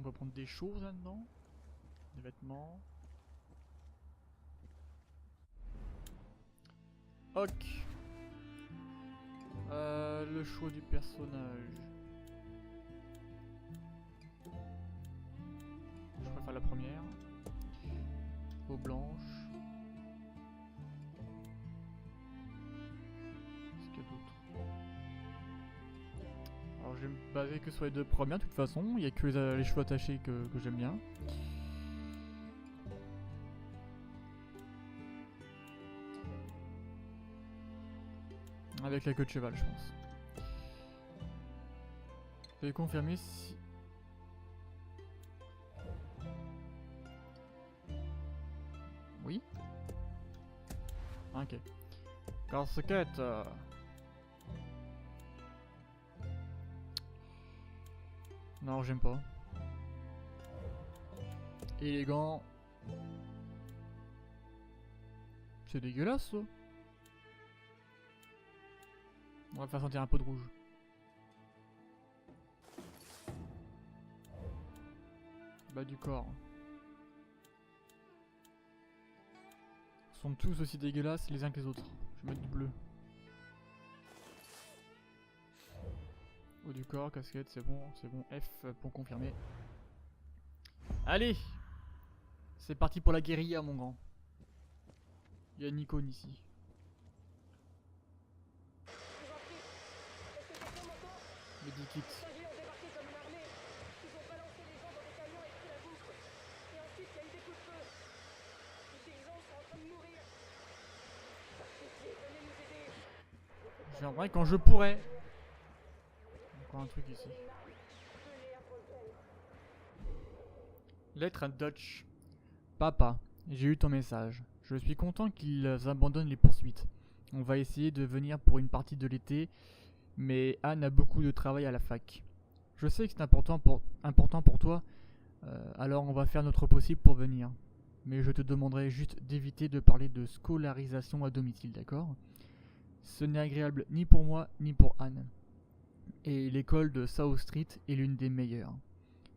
qu'on peut prendre des choses là-dedans. Des vêtements. Ok. Le choix du personnage. Je préfère la première. Peau blanche. Qu'est-ce qu'il y a d'autre? Alors je vais me baser que sur les deux premières de toute façon. Il n'y a que les cheveux attachés que j'aime bien. Avec la queue de cheval, je pense. Je vais confirmer si... Oui. Ok. Casquette. Non, j'aime pas. Élégant. C'est dégueulasse ça. On va faire sentir un peu de rouge. Bas du corps. Ils sont tous aussi dégueulasses les uns que les autres. Je vais mettre du bleu. Haut du corps, casquette, c'est bon. F pour confirmer. Allez! C'est parti pour la guérilla, mon grand. Il y a une icône ici. Medikit. J'aimerais quand je pourrais. Encore un truc ici. Lettre à Dutch. Papa, j'ai eu ton message. Je suis content qu'ils abandonnent les poursuites. On va essayer de venir pour une partie de l'été, mais Anne a beaucoup de travail à la fac. Je sais que c'est important pour toi, alors on va faire notre possible pour venir. Mais je te demanderai juste d'éviter de parler de scolarisation à domicile, d'accord ? Ce n'est agréable ni pour moi ni pour Anne. Et l'école de South Street est l'une des meilleures.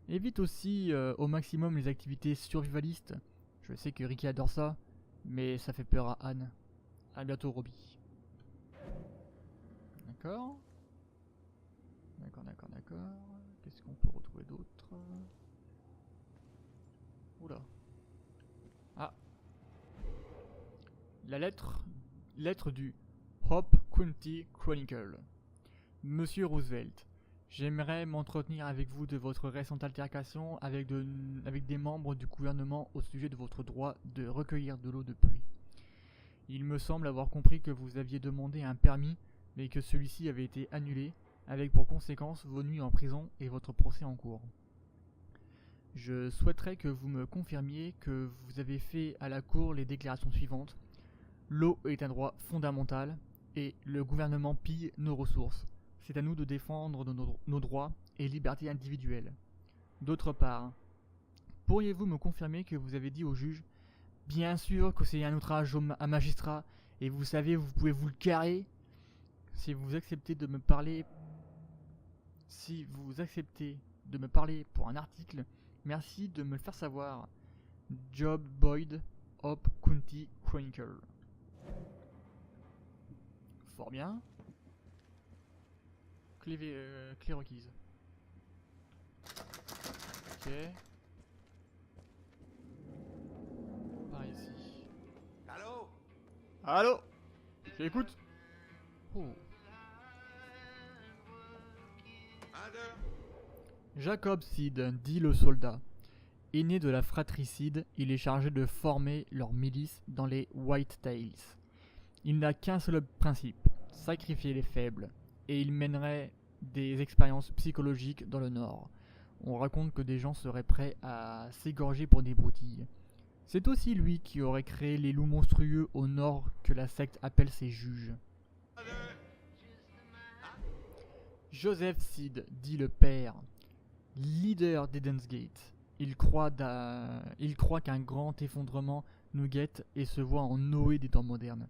Évite aussi au maximum les activités survivalistes. Je sais que Ricky adore ça, mais ça fait peur à Anne. A bientôt Robbie. D'accord. D'accord. Qu'est-ce qu'on peut retrouver d'autre? Oula. Ah. La lettre du Hope County Chronicle. Monsieur Roosevelt, j'aimerais m'entretenir avec vous de votre récente altercation avec des membres du gouvernement au sujet de votre droit de recueillir de l'eau de pluie. Il me semble avoir compris que vous aviez demandé un permis, mais que celui-ci avait été annulé, avec pour conséquence vos nuits en prison et votre procès en cours. Je souhaiterais que vous me confirmiez que vous avez fait à la Cour les déclarations suivantes. L'eau est un droit fondamental et le gouvernement pille nos ressources. C'est à nous de défendre nos droits et libertés individuelles. D'autre part, pourriez-vous me confirmer que vous avez dit au juge « Bien sûr que c'est un outrage à magistrat et vous savez, vous pouvez vous le carrer ?» Si vous acceptez de me parler pour un article, merci de me le faire savoir. Job Boyd, Hope County Chronicle. Fort bien. Clé requise. Ok. Par ici. Allô? Allô? J'écoute. Oh. Jacob Seed, dit le soldat. Aîné de la fratricide, il est chargé de former leur milice dans les White Tails. Il n'a qu'un seul principe, sacrifier les faibles, et il mènerait des expériences psychologiques dans le Nord. On raconte que des gens seraient prêts à s'égorger pour des broutilles. C'est aussi lui qui aurait créé les loups monstrueux au Nord que la secte appelle ses juges. Joseph Seed, dit le père, leader d'Eden's Gate. Il croit qu'un grand effondrement nous guette et se voit en Noé des temps modernes.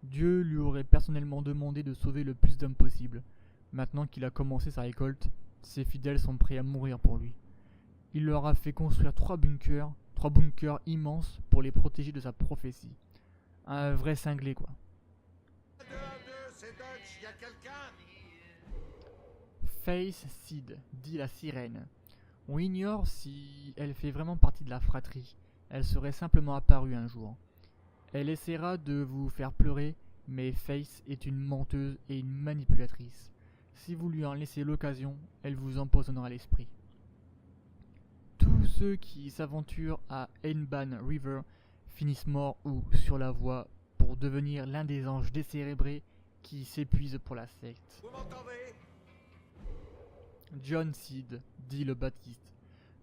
Dieu lui aurait personnellement demandé de sauver le plus d'hommes possible. Maintenant qu'il a commencé sa récolte, ses fidèles sont prêts à mourir pour lui. Il leur a fait construire trois bunkers immenses pour les protéger de sa prophétie. Un vrai cinglé quoi. C'est Dutch, y a quelqu'un? Face Seed, dit la sirène. On ignore si elle fait vraiment partie de la fratrie. Elle serait simplement apparue un jour. Elle essaiera de vous faire pleurer, mais Face est une menteuse et une manipulatrice. Si vous lui en laissez l'occasion, elle vous empoisonnera l'esprit. Tous ceux qui s'aventurent à Einban River finissent morts ou sur la voie pour devenir l'un des anges décérébrés qui s'épuisent pour la secte. Vous m'entendez? John Seed, dit le Baptiste,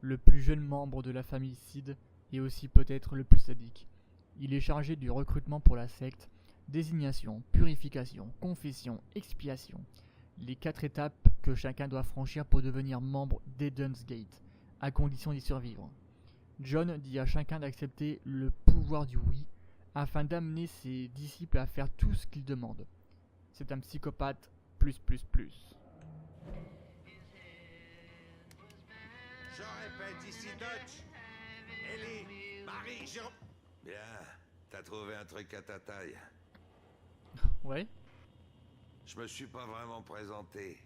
le plus jeune membre de la famille Seed et aussi peut-être le plus sadique. Il est chargé du recrutement pour la secte, désignation, purification, confession, expiation. Les 4 étapes que chacun doit franchir pour devenir membre d'Eden's Gate, à condition d'y survivre. John dit à chacun d'accepter le pouvoir du oui, afin d'amener ses disciples à faire tout ce qu'ils demandent. C'est un psychopathe plus. Je répète, ici Dutch. Ellie, Marie, Jérôme. Bien, t'as trouvé un truc à ta taille. Ouais. Je me suis pas vraiment présenté.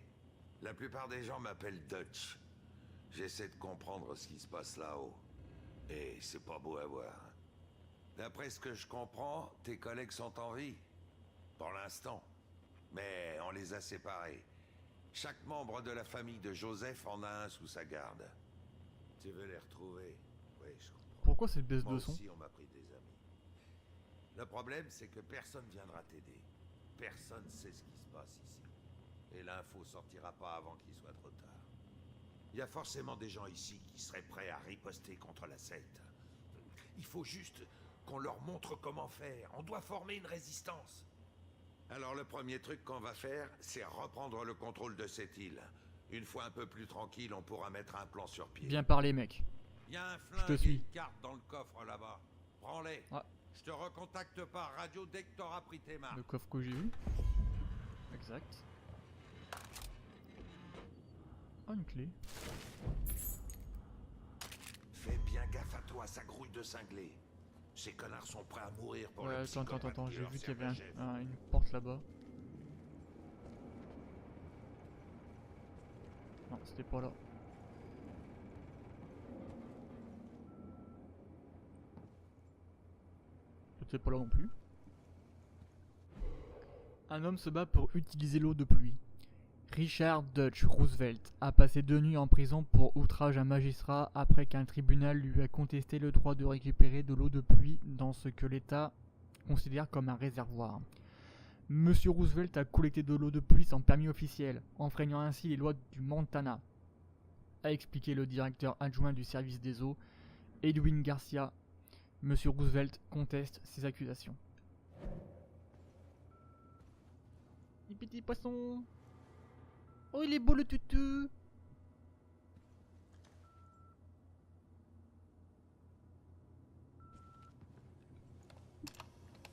La plupart des gens m'appellent Dutch. J'essaie de comprendre ce qui se passe là-haut. Et c'est pas beau à voir. D'après ce que je comprends, tes collègues sont en vie. Pour l'instant. Mais on les a séparés. Chaque membre de la famille de Joseph en a un sous sa garde. Tu veux les retrouver? Oui, je comprends. Pourquoi cette baisse Moi de son? aussi, on m'a pris des amis. Le problème, c'est que personne viendra t'aider. Personne sait ce qui se passe ici. Et l'info sortira pas avant qu'il soit trop tard. Il y a forcément des gens ici qui seraient prêts à riposter contre la secte. Il faut juste qu'on leur montre comment faire. On doit former une résistance. Alors le premier truc qu'on va faire, c'est reprendre le contrôle de cette île. Une fois un peu plus tranquille, on pourra mettre un plan sur pied. Bien parlé mec. Il y a un te flingue et suis. une carte dans le coffre là-bas. Prends-les. Ah. Je te recontacte par radio dès que t'auras pris tes marques. Le coffre que j'ai vu. Exact. Oh, une clé. Fais bien gaffe à toi, ça grouille de cinglés. Ces connards sont prêts à mourir pour le Ouais, psychopathe attends, qui j'ai leur vu qu'il y sert avait de chef. une porte là-bas. Non, c'était pas là. C'était pas là non plus. Un homme se bat pour utiliser l'eau de pluie. Richard Dutch Roosevelt a passé 2 nuits en prison pour outrage à un magistrat après qu'un tribunal lui a contesté le droit de récupérer de l'eau de pluie dans ce que l'État considère comme un réservoir. Monsieur Roosevelt a collecté de l'eau de pluie sans permis officiel, enfreignant ainsi les lois du Montana, a expliqué le directeur adjoint du service des eaux, Edwin Garcia. Monsieur Roosevelt conteste ces accusations. Les petits poissons. Oh, il est beau le tutu.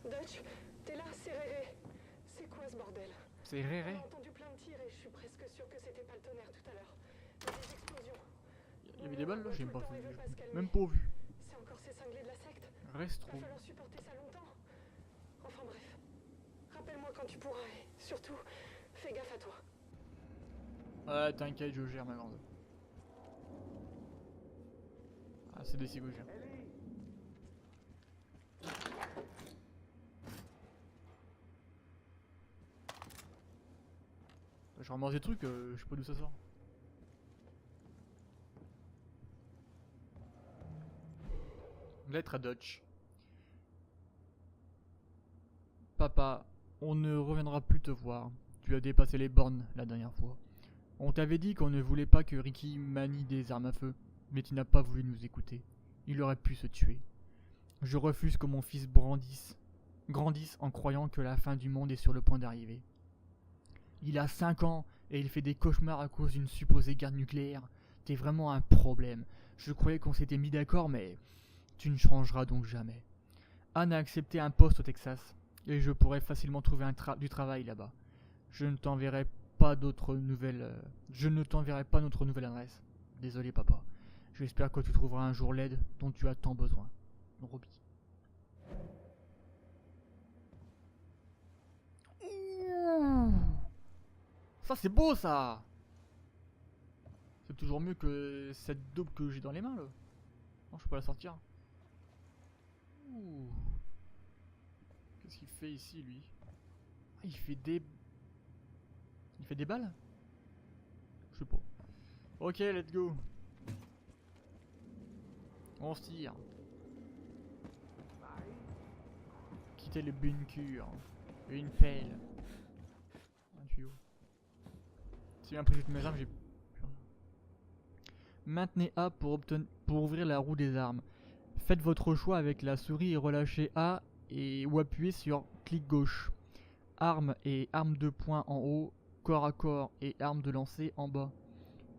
Dutch, t'es là, c'est Réré. C'est quoi ce bordel? C'est Réré. J'ai entendu plein de tirs et je suis presque sûr que c'était pas le tonnerre tout à l'heure. Mais des explosions. Il y avait des balles là, j'ai pas Tout le temps, il veut pas se vu. calmer. Même pas vu. C'est encore ces cinglés de la secte. Reste Va trop. falloir supporter ça longtemps. Enfin bref. Rappelle-moi quand tu pourras et surtout, fais gaffe à toi. Ouais, t'inquiète, je gère ma grande. Ah, c'est des que je gère. Je ramasse des trucs, je sais pas d'où ça sort. Lettre à Dutch. Papa, on ne reviendra plus te voir. Tu as dépassé les bornes la dernière fois. On t'avait dit qu'on ne voulait pas que Ricky manie des armes à feu, mais tu n'as pas voulu nous écouter. Il aurait pu se tuer. Je refuse que mon fils grandisse en croyant que la fin du monde est sur le point d'arriver. Il a 5 ans et il fait des cauchemars à cause d'une supposée guerre nucléaire. T'es vraiment un problème. Je croyais qu'on s'était mis d'accord, mais tu ne changeras donc jamais. Anne a accepté un poste au Texas et je pourrais facilement trouver du travail là-bas. Je ne t'enverrai pas notre nouvelle adresse. Désolé papa. J'espère que tu trouveras un jour l'aide dont tu as tant besoin. Robbie. Ouh. Ça c'est beau ça. C'est toujours mieux que cette daube que j'ai dans les mains là. Non, je peux pas la sortir. Ouh. Qu'est-ce qu'il fait ici lui? Ah, il fait des... Il fait des balles? Je sais pas. Ok, let's go. On se tire. Quitter le bunker. Une pelle. Un tuyau. Si j'ai pris toutes mes armes, j'ai... Maintenez A pour ouvrir la roue des armes. Faites votre choix avec la souris et relâchez A ou appuyez sur clic gauche. Armes et armes de poing en haut, corps à corps et armes de lancer en bas.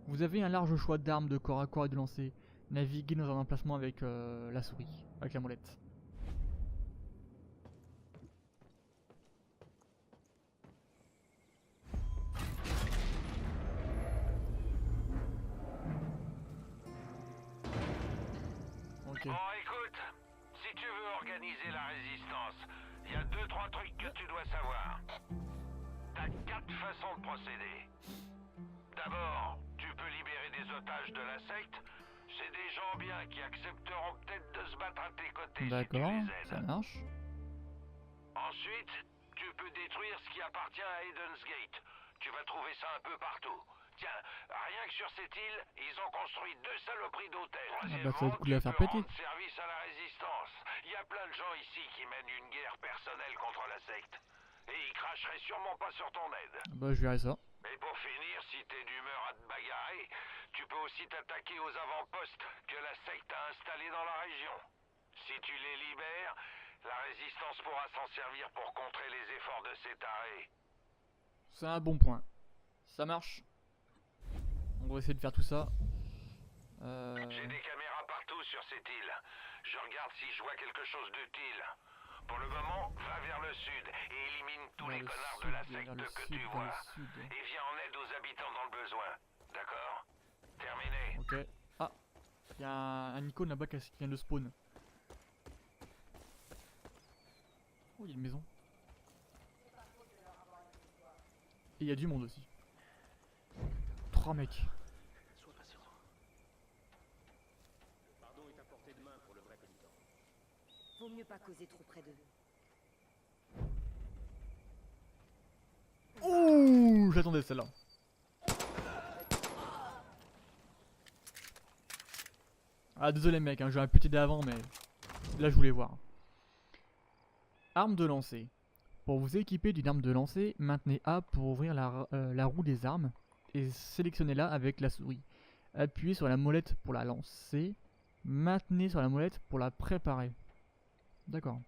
Vous avez un large choix d'armes de corps à corps et de lancer. Naviguez dans un emplacement avec la souris, avec la molette. Ok. Bon, écoute, si tu veux organiser la résistance, il y a 2-3 trucs que tu dois savoir. T'as 4 façons de procéder. D'abord, tu peux libérer des otages de la secte. C'est des gens bien qui accepteront peut-être de se battre à tes côtés si tu D'accord, les ça aides. marche. Ensuite, tu peux détruire ce qui appartient à Eden's Gate. Tu vas trouver ça un peu partout. Tiens, rien que sur cette île, ils ont construit 2 saloperies d'hôtels. Ah bah ça va être cool Tu à faire peux péter. rendre service à la résistance. Il y a plein de gens ici qui mènent une guerre personnelle contre la secte. Et ils cracheraient sûrement pas sur ton aide. Bah je verrai ça. Mais pour finir, si t'es d'humeur à te bagarrer, tu peux aussi t'attaquer aux avant-postes que la secte a installés dans la région. Si tu les libères, la résistance pourra s'en servir pour contrer les efforts de ces tarés. C'est un bon point. Ça marche. On va essayer de faire tout ça. J'ai des caméras partout sur cette île. Je regarde si je vois quelque chose d'utile. Pour le moment, va vers le sud et élimine tous les connards de la secte que tu vois. Et viens en aide aux habitants dans le besoin. D'accord? Terminé. Ok. Ah, il y a un icône là-bas qui vient de spawn. Oh, il y a une maison. Et il y a du monde aussi. 3 mecs. Sois patient. Le pardon est à portée de main pour le vrai pénitent. Vaut mieux pas causer trop près d'eux. Ouh, j'attendais celle-là. Ah désolé mec, hein, j'aurais pu t'aider avant mais là je voulais voir. Arme de lancer. Pour vous équiper d'une arme de lancer, maintenez A pour ouvrir la roue des armes et sélectionnez-la avec la souris. Appuyez sur la molette pour la lancer, maintenez sur la molette pour la préparer. D'accord.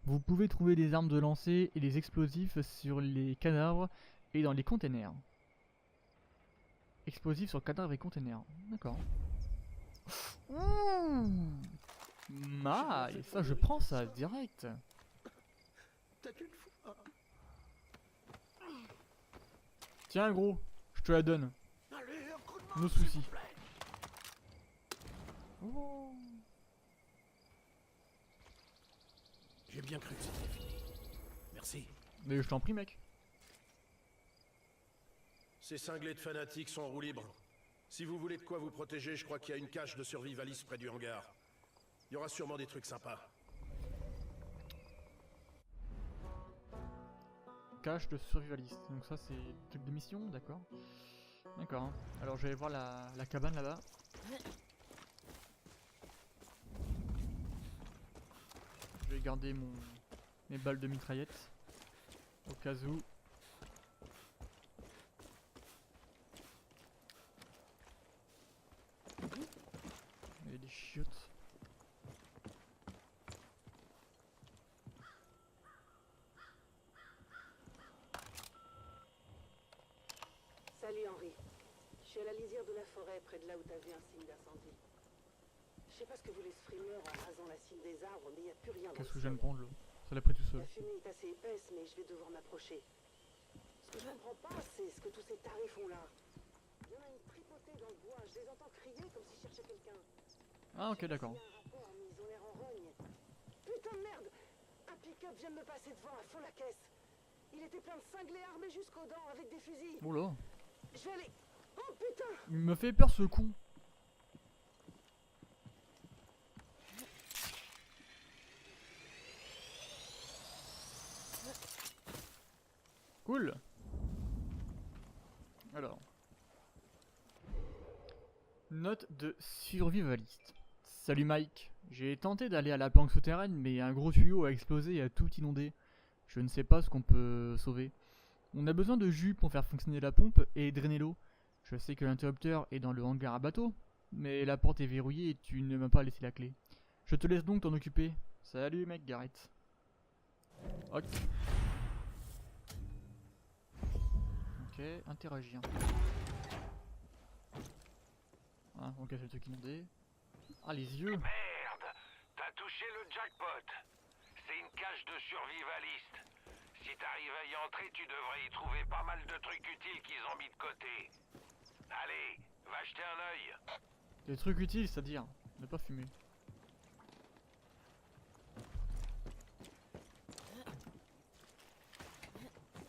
Vous pouvez trouver des armes de lancer et des explosifs sur les cadavres et dans les containers. Explosifs sur cadavres et containers. D'accord. Et ça je prends ça direct. T'as qu'une fois. Tiens gros, je te la donne. Allez, un coup de main, Nos s'il soucis. vous plaît. Oh. J'ai bien cru que c'était fini. Merci. Mais je t'en prie mec. Ces cinglés de fanatiques sont en roue libre. Si vous voulez de quoi vous protéger, je crois qu'il y a une cache de survivaliste près du hangar. Il y aura sûrement des trucs sympas. Cache de survivaliste. Donc ça c'est truc de mission, d'accord. D'accord. Hein. Alors je vais aller voir la cabane là-bas. Je vais garder mes balles de mitraillette. Au cas où. Il y a des chiottes. Salut Henri. Je suis à la lisière de la forêt, près de là où t'as vu un signe d'incendie. Je sais pas ce que voulait ce frimeur en rasant la cime des arbres, mais il n'y a plus rien dans Qu'est-ce le que je viens de ciel. prendre là? Ça l'a pris tout seul. La fumée est assez épaisse, mais je vais devoir m'approcher. Ce que je comprends pas, c'est ce que tous ces tarés font là. Il y en a une tripotée dans le bois, je les entends crier comme s'ils cherchaient Ah ok d'accord. Ils ont l'air en rogne. Putain de merde! Un pick-up vient de me passer devant à fond la caisse. Il était plein de cinglés armés jusqu'aux dents avec des fusils. Oula. Je vais aller... Oh putain! Il me fait peur ce con. Cool. Alors. Note de survivaliste. Salut Mike. J'ai tenté d'aller à la planque souterraine, mais un gros tuyau a explosé et a tout inondé. Je ne sais pas ce qu'on peut sauver. On a besoin de jus pour faire fonctionner la pompe et drainer l'eau. Je sais que l'interrupteur est dans le hangar à bateau, mais la porte est verrouillée et tu ne m'as pas laissé la clé. Je te laisse donc t'en occuper. Salut mec Garrett. Ok. Ok, interagir. Ah, ok, c'est le truc inondé. Ah, les yeux. Merde! T'as touché le jackpot. C'est une cage de survivaliste. Si t'arrives à y entrer, tu devrais y trouver pas mal de trucs utiles qu'ils ont mis de côté. Allez, va jeter un œil. Des trucs utiles, c'est-à-dire ne pas fumer.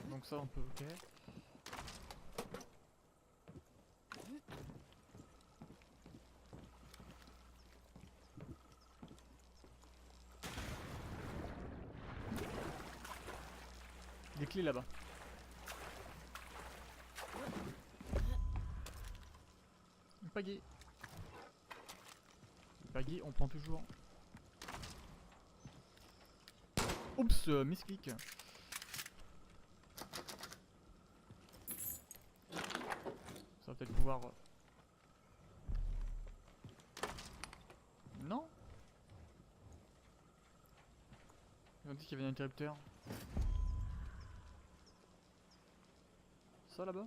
Donc ça on peut, ok. Des clés là-bas. Une pagaie. Une pagaie, on prend toujours. Oups, misclick. Ça va peut-être pouvoir... Non. Ils ont dit qu'il y avait un interrupteur. Ça là-bas?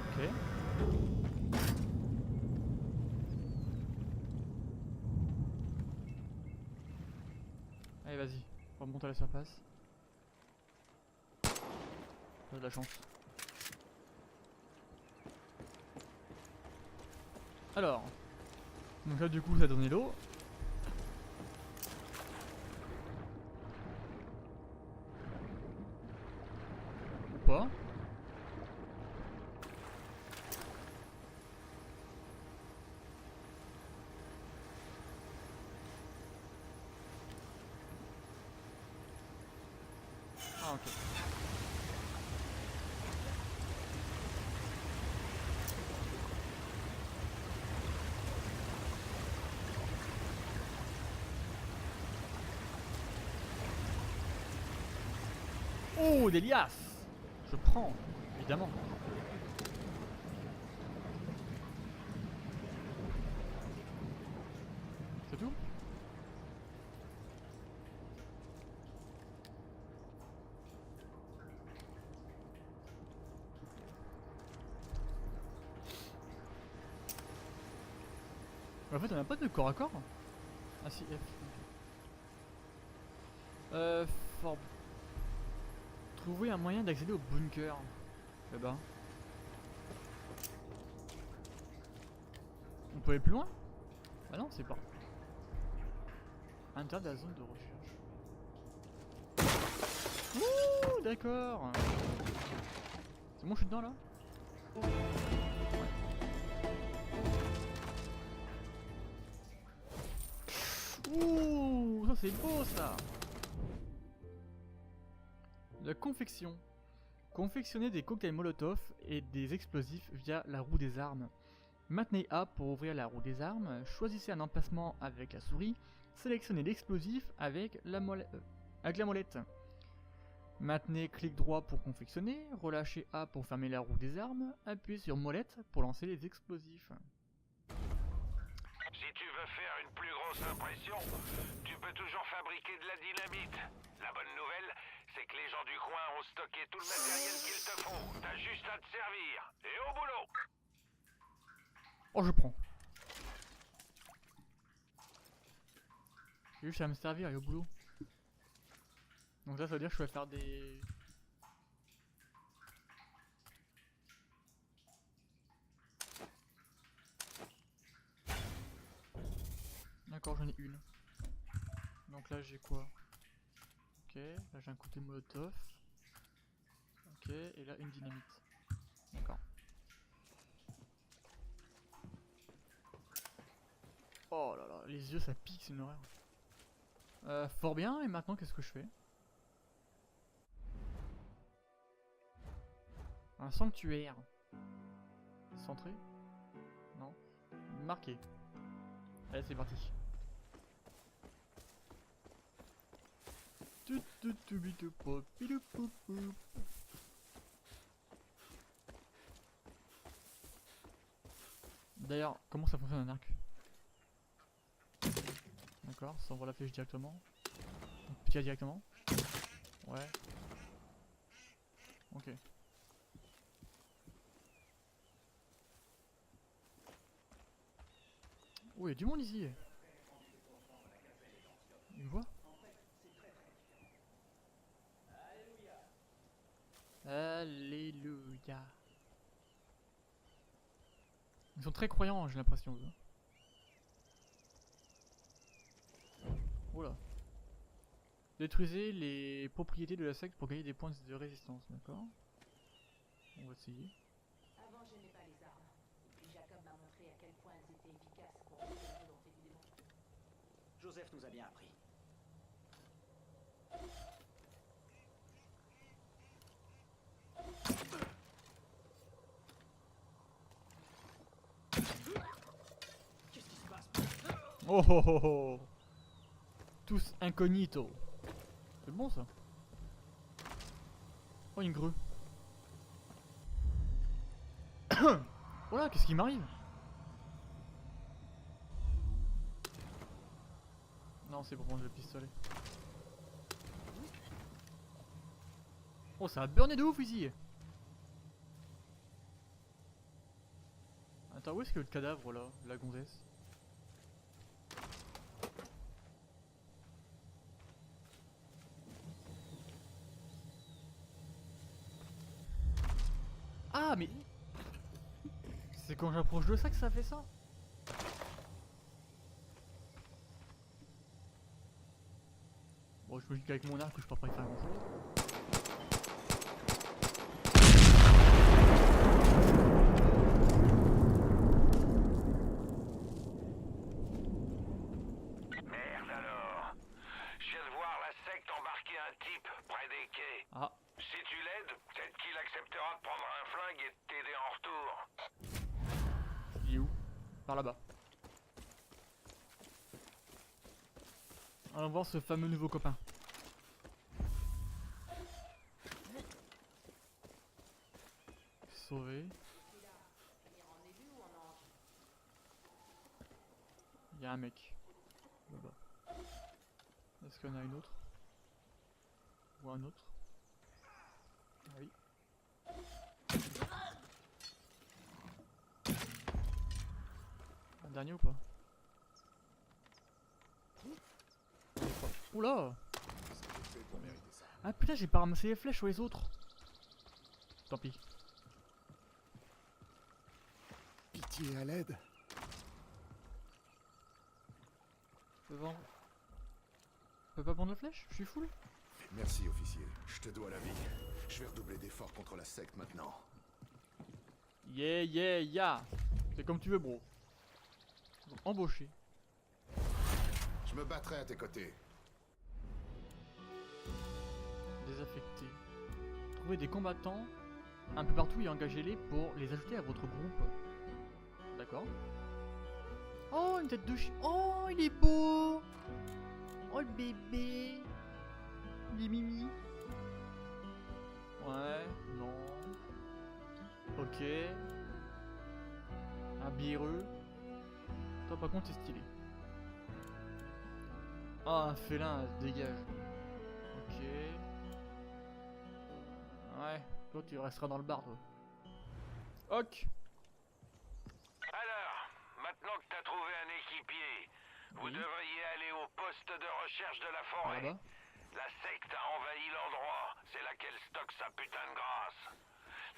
Ok. Allez vas-y, remonte à la surface. J'ai de la chance. Alors, donc là du coup ça a donné l'eau. Ou pas. Ah ok. Oh, des liasses! Je prends, évidemment. C'est tout? En fait, on n'a pas de corps à corps? Ah si, F. Fort. Trouver un moyen d'accéder au bunker. Là-bas. On peut aller plus loin? Ah non, c'est pas. Intérieur de la zone de recherche. Ouh, d'accord. C'est bon, je suis dedans là? Ouh, ça c'est beau ça. La confection. Confectionner des cocktails Molotov et des explosifs via la roue des armes. Maintenez A pour ouvrir la roue des armes, choisissez un emplacement avec la souris, sélectionnez l'explosif avec la molette. Maintenez clic droit pour confectionner, relâchez A pour fermer la roue des armes, appuyez sur molette pour lancer les explosifs. Si tu veux faire une plus grosse impression, tu peux toujours fabriquer de la dynamite. La bonne nouvelle, c'est que les gens du coin ont stocké tout le matériel qu'il te faut. T'as juste à te servir. Et au boulot! Oh, je prends. J'ai juste à me servir et au boulot. Donc là, ça veut dire que je vais faire des... D'accord, j'en ai une. Donc là j'ai quoi? Ok, là j'ai un côté molotov. Ok, et là une dynamite. D'accord. Oh là là, les yeux ça pique, c'est une horreur. Fort bien, et maintenant qu'est-ce que je fais? Un sanctuaire. Centré? Non. Marqué. Allez, c'est parti. D'ailleurs, comment ça fonctionne un arc? D'accord, ça envoie la flèche directement. On tire directement. Ouais. Ok. Oh, il y a du monde ici. Une voix? Alléluia. Ils sont très croyants, j'ai l'impression. Eux. Oula. Détruisez les propriétés de la secte pour gagner des points de résistance, d'accord? On va essayer. Avant, j'aimais pas les armes. Et puis Jacob m'a montré à quel point elles étaient efficaces pour lutter la volonté du démon. Joseph nous a bien appris. Qu'est-ce qui se passe? Oh oh oh oh. Tous incognito. C'est bon ça. Oh, une grue. Voilà, qu'est-ce qui m'arrive? Non, c'est pour prendre le pistolet. Oh, ça a burné de ouf ici. Attends, où est-ce que le cadavre là? La gonzesse? Ah, mais... C'est quand j'approche de ça que ça fait ça? Bon, je me dis qu'avec mon arc, je peux pas y faire grand chose. Merde alors. Je viens de voir la secte embarquer un type près des quais. Ah, Si tu l'aides, peut-être qu'il acceptera de prendre un flingue et de t'aider en retour. il est où? Par là-bas. Allons voir ce fameux nouveau copain. Sauvé. Il y a un mec. Là-bas. Est-ce qu'il y en a une autre? Ou un autre? Ah oui. Un dernier ou pas? Oula! Ah putain, j'ai pas ramassé les flèches sur les autres. Tant pis. Pitié, à l'aide. Je peux vendre. Je peux pas prendre la flèche? Je suis full. Merci, officier. Je te dois la vie. Je vais redoubler d'efforts contre la secte maintenant. Yeah, yeah, yeah! C'est comme tu veux, bro. Donc, embauché. Je me battrai à tes côtés. Désaffecté. Trouvez des combattants un peu partout et engagez-les pour les ajouter à votre groupe. D'accord. Oh, une tête de chien. Oh, il est beau. Oh, le bébé. Il est mimi. Ouais, non. Ok. Un bireux. Toi, par contre, t'es stylé. Ah, un félin, dégage. Ok. Ouais, toi tu resteras dans le bar, toi. Ok. Alors, maintenant que t'as trouvé un équipier, vous Oui. devriez aller au poste de recherche de la Par forêt. là-bas. La secte a envahi l'endroit, c'est là qu'elle stocke sa putain de grâce.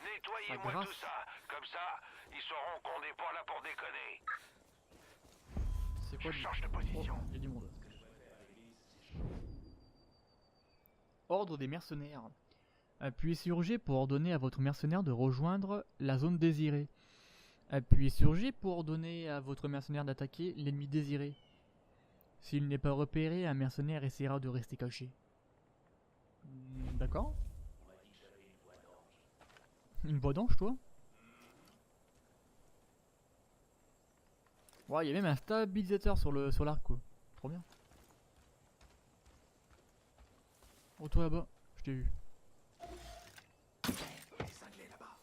Nettoyez-moi grâce. tout ça, comme ça, ils sauront qu'on n'est pas là pour déconner. C'est quoi Je du... change de Oh, position. il y a du monde. Ordre des mercenaires. Appuyez sur G pour ordonner à votre mercenaire de rejoindre la zone désirée. Appuyez sur G pour ordonner à votre mercenaire d'attaquer l'ennemi désiré. S'il n'est pas repéré, un mercenaire essaiera de rester caché. D'accord. Une voix d'ange, toi? Ouais, il y a même un stabilisateur sur l'arc, quoi. Trop bien. Oh, toi là-bas, je t'ai vu.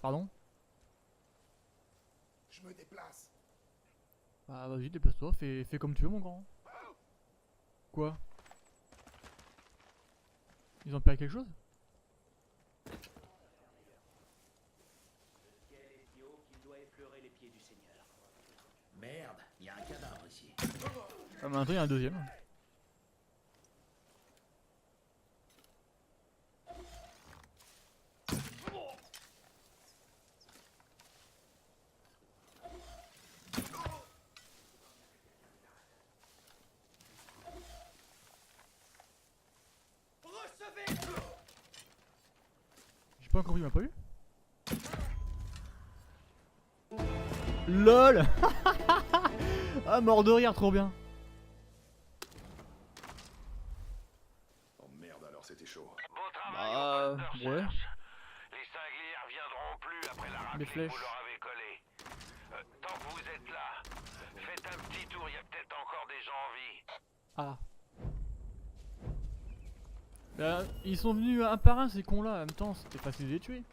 Pardon? Je me déplace. Bah vas-y, déplace-toi, fais comme tu veux, mon grand. Quoi? Ils ont payé quelque chose? Quel est si haut qu'il doit effleurer les pieds du Seigneur? Merde, il y a un cadavre ici. Ah, maintenant il y a un deuxième. J'ai pas encore vu, il m'a pas eu? LOL. Ah, mort de rire, trop bien. Oh merde, alors c'était chaud. Bon travail Bah, au poste de ouais. recherche. Les cinglés reviendront plus après la raclée que flèches. vous leur avez collée. Tant que vous êtes là, faites un petit tour, il y a peut-être encore des gens en vie. Ah. Bah, ils sont venus un par un, ces cons là, en même temps, c'était facile de les tuer.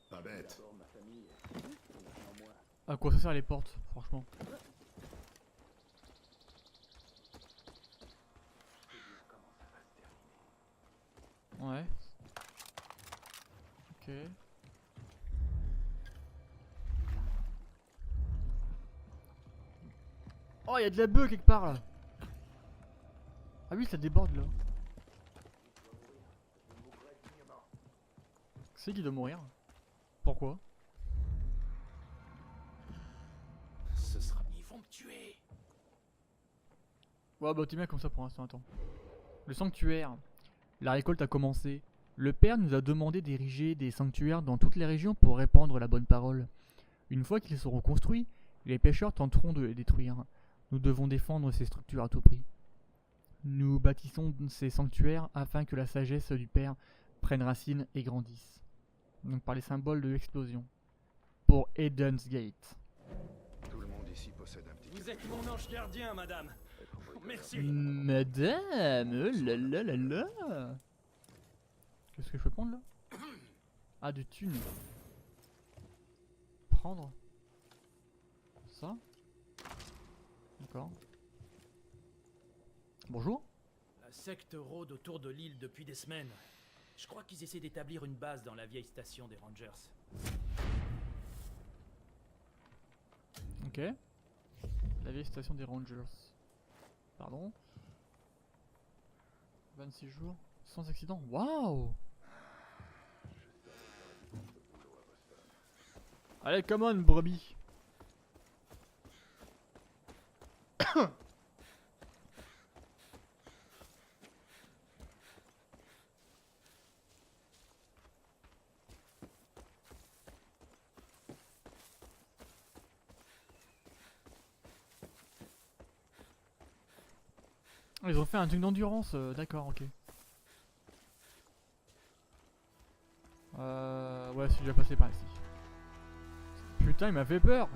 Pas bête. À quoi ça sert les portes, franchement? Ouais. Ok. Oh, il y a de la bœuf quelque part là. Ah oui, ça déborde là. C'est qui doit mourir? Pourquoi? Ce sera... Ils vont me tuer. Ouais, bah t'es bien comme ça pour l'instant, attends. Le sanctuaire. La récolte a commencé. Le père nous a demandé d'ériger des sanctuaires dans toutes les régions pour répandre la bonne parole. Une fois qu'ils seront construits, les pêcheurs tenteront de les détruire. Nous devons défendre ces structures à tout prix. Nous bâtissons ces sanctuaires afin que la sagesse du père prenne racine et grandisse. Donc par les symboles de l'explosion. Pour Eden's Gate. Tout le monde ici possède un petit... Vous êtes mon ange gardien, madame. Merci. Madame, oh là là là là. Qu'est-ce que je peux prendre là? Ah, de thunes. Prendre. Ça. D'accord. Bonjour. La secte rôde autour de l'île depuis des semaines. Je crois qu'ils essaient d'établir une base dans la vieille station des Rangers. Ok. La vieille station des Rangers. Pardon. 26 jours. Sans accident. Waouh. Allez, come on, brebis. Ils ont fait un truc d'endurance, d'accord, ok. Ouais, c'est déjà passé par ici. Putain, il m'a fait peur.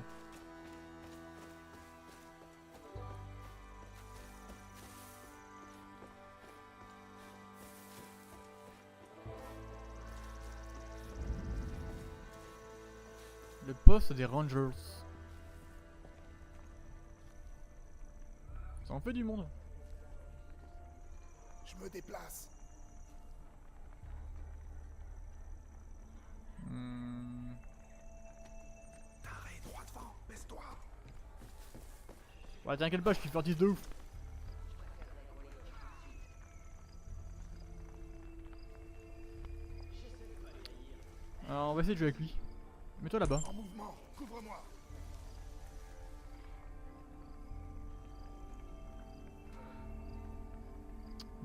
Le poste des Rangers. Ça en fait du monde. Je me déplace. T'arrête, droit devant, baisse-toi. Ouais, t'inquiète pas, je suis furtif de ouf. Alors, on va essayer de jouer avec lui. Mets-toi là-bas. En mouvement, couvre-moi.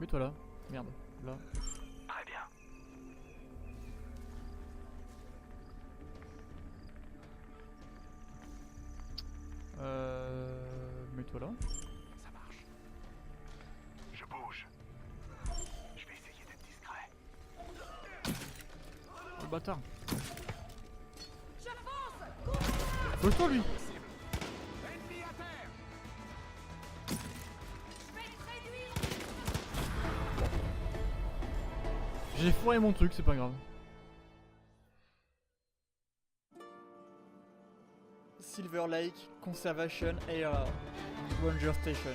Mets-toi là. Merde. Là. Très bien. Mets-toi là. Ça marche. Je bouge. Je vais essayer d'être discret. Oh, le bâtard. Pose-toi lui. Ennemi à terre. J'ai foiré mon truc, c'est pas grave. Silver Lake Conservation Area Ranger Station.